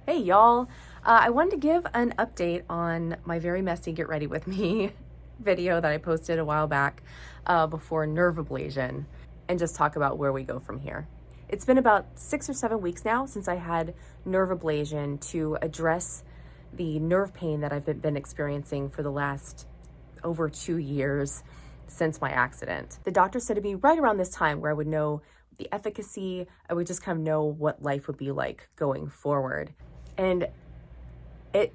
Hey y'all, I wanted to give an update on my very messy Get Ready With Me video that I posted a while back before nerve ablation and just talk about where we go from here. It's been about 6 or 7 weeks now since I had nerve ablation to address the nerve pain that I've been experiencing for the last over 2 years since my accident. The doctor said it'd be right around this time where I would know the efficacy, I would just kind of know what life would be like going forward. And it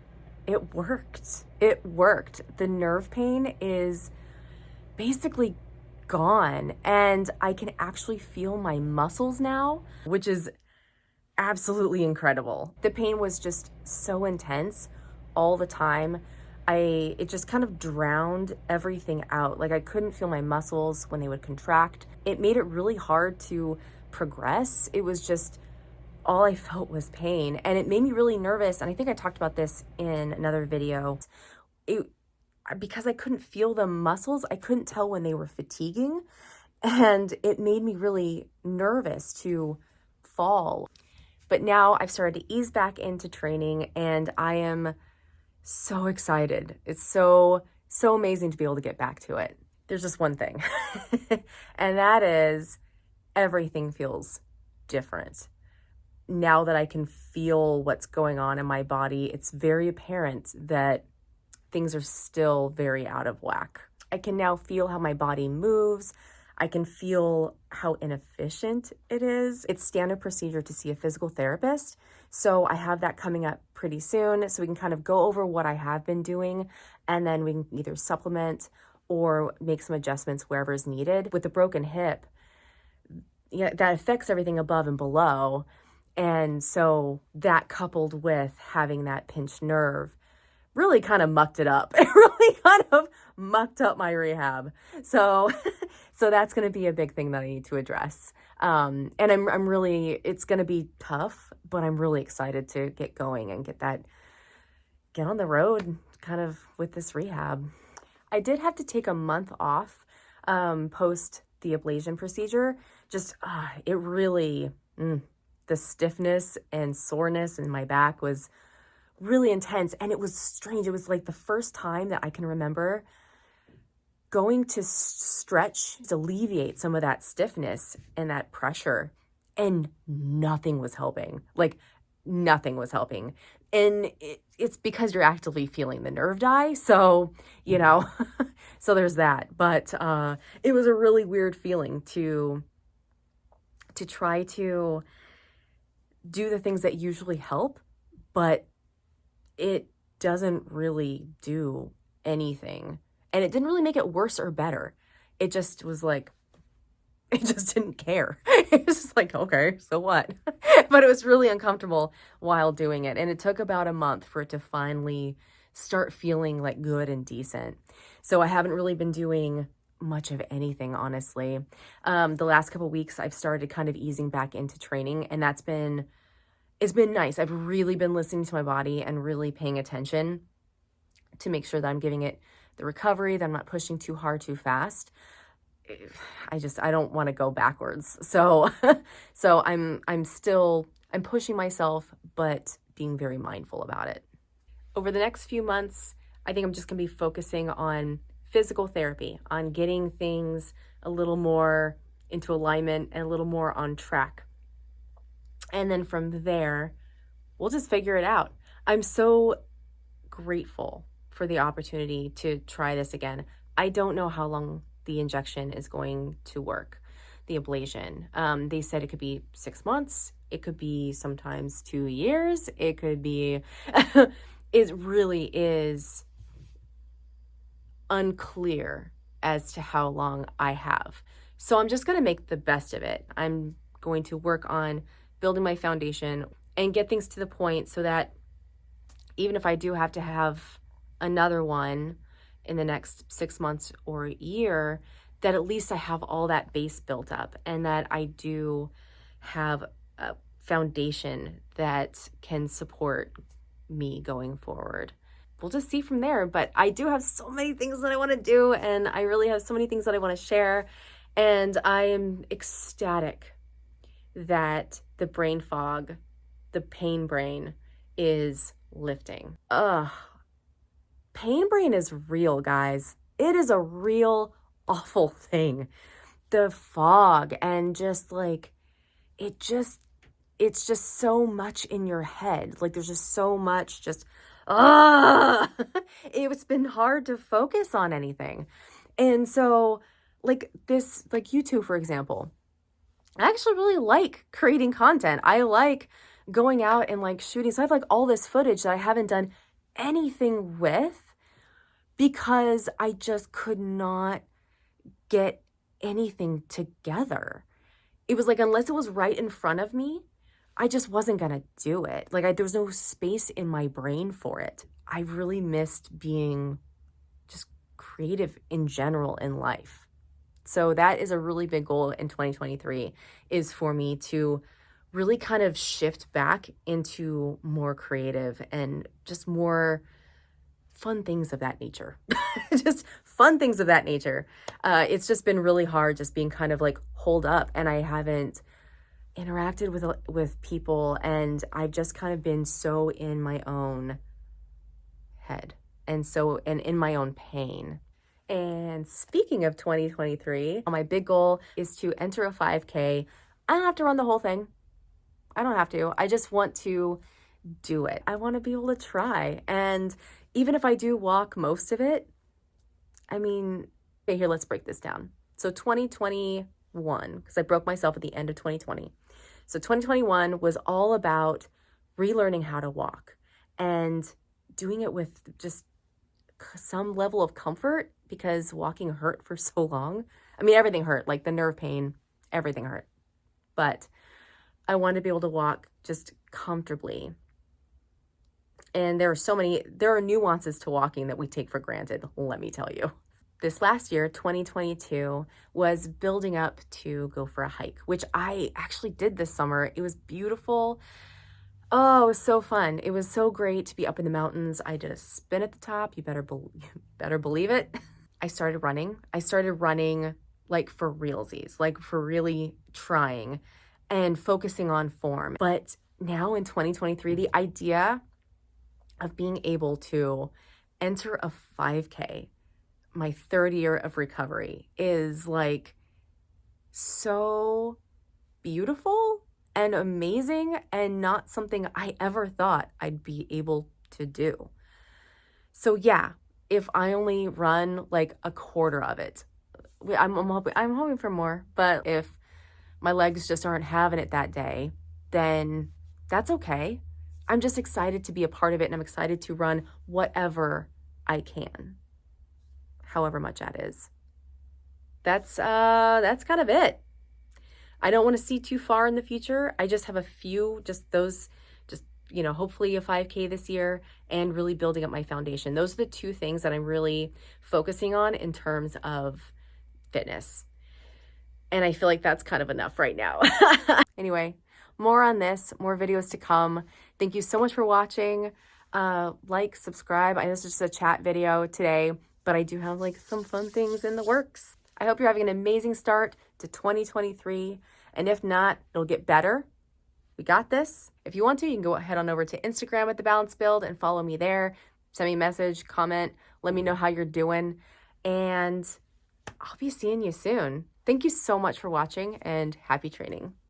worked. It worked. The nerve pain is basically gone, and I can actually feel my muscles now, which is absolutely incredible. The pain was just so intense all the time. It just kind of drowned everything out. Like, I couldn't feel my muscles when they would contract. It made it really hard to progress. It was just all I felt was pain, and it made me really nervous. And I think I talked about this in another video. Because I couldn't feel the muscles, I couldn't tell when they were fatiguing, and it made me really nervous to fall. But now I've started to ease back into training, and I am so excited. It's so amazing to be able to get back to it. There's just one thing, and that is everything feels different. Now that I can feel what's going on in my body, it's very apparent that things are still very out of whack. I can now feel how my body moves. I can feel how inefficient it is. It's standard procedure to see a physical therapist. So I have that coming up pretty soon. So we can kind of go over what I have been doing, and then we can either supplement or make some adjustments wherever is needed. With the broken hip, yeah, that affects everything above and below. And so that, coupled with having that pinched nerve, really kind of mucked it up. It really kind of mucked up my rehab. So that's going to be a big thing that I need to address. And I'm really, it's going to be tough, but I'm really excited to get going and get on the road kind of with this rehab. I did have to take a month off post the ablation procedure. Just, it really, the stiffness and soreness in my back was really intense, and it was strange. It was like the first time that I can remember going to stretch to alleviate some of that stiffness and that pressure, and nothing was helping. Like, nothing was helping. And it's because you're actively feeling the nerve die. So, so there's that. But it was a really weird feeling to try to do the things that usually help, but it doesn't really do anything. And it didn't really make it worse or better. It just was like, it just didn't care. It was just like, okay, so what? But it was really uncomfortable while doing it. And it took about a month for it to finally start feeling like good and decent. So I haven't really been doing much of anything, honestly. The last couple of weeks, I've started kind of easing back into training, and it's been nice. I've really been listening to my body and really paying attention to make sure that I'm giving it the recovery, that I'm not pushing too hard, too fast. I don't want to go backwards. So I'm pushing myself, but being very mindful about it. Over the next few months, I think I'm just going to be focusing on physical therapy, on getting things a little more into alignment and a little more on track. And then from there, we'll just figure it out. I'm so grateful for the opportunity to try this again. I don't know how long the injection is going to work, the ablation. They said it could be 6 months. It could be sometimes 2 years. It could be, it really is unclear as to how long I have. So I'm just going to make the best of it. I'm going to work on building my foundation and get things to the point so that even if I do have to have another one in the next 6 months or a year, that at least I have all that base built up, and that I do have a foundation that can support me going forward. We'll just see from there. But I do have so many things that I want to do, and I really have so many things that I want to share. And I am ecstatic that the brain fog, the pain brain, is lifting. Pain brain is real, guys. It is a real awful thing. The fog and just like, it's just so much in your head. Like there's just so much just, it's been hard to focus on anything. And so like this, like YouTube, for example, I actually really like creating content. I like going out and like shooting. So I have like all this footage that I haven't done anything with because I just could not get anything together. It was like, unless it was right in front of me, I just wasn't going to do it. Like there was no space in my brain for it. I really missed being just creative in general in life. So that is a really big goal in 2023, is for me to really kind of shift back into more creative and just more fun things of that nature. Just fun things of that nature. It's just been really hard just being kind of like holed up, and I haven't interacted with people, and I've just kind of been so in my own head and in my own pain. And speaking of 2023, my big goal is to enter a 5K. I don't have to run the whole thing. I don't have to. I just want to do it. I want to be able to try. And even if I do walk most of it, I mean, okay, here, let's break this down. So 2021, because I broke myself at the end of 2020. So 2021 was all about relearning how to walk and doing it with just some level of comfort, because walking hurt for so long. I mean, everything hurt, like the nerve pain, everything hurt. But I wanted to be able to walk just comfortably. And there are nuances to walking that we take for granted, let me tell you. This last year, 2022, was building up to go for a hike, which I actually did this summer. It was beautiful. Oh, it was so fun. It was so great to be up in the mountains. I did a spin at the top. You better believe it. I started running like for realsies, like for really trying and focusing on form. But now in 2023, the idea of being able to enter a 5K, my third year of recovery, is like so beautiful and amazing, and not something I ever thought I'd be able to do. So yeah, if I only run like a quarter of it, I'm hoping for more, but if my legs just aren't having it that day, then that's okay. I'm just excited to be a part of it, and I'm excited to run whatever I can, however much that is. That's kind of it. I don't want to see too far in the future. I just have a few, hopefully a 5K this year, and really building up my foundation. Those are the two things that I'm really focusing on in terms of fitness. And I feel like that's kind of enough right now. Anyway, more on this, more videos to come. Thank you so much for watching. Like, subscribe. I know this is just a chat video today, but I do have like some fun things in the works. I hope you're having an amazing start to 2023. And if not, it'll get better. We got this. If you want to, you can go head on over to Instagram at The Balance Build and follow me there. Send me a message, comment, let me know how you're doing. And I'll be seeing you soon. Thank you so much for watching, and happy training.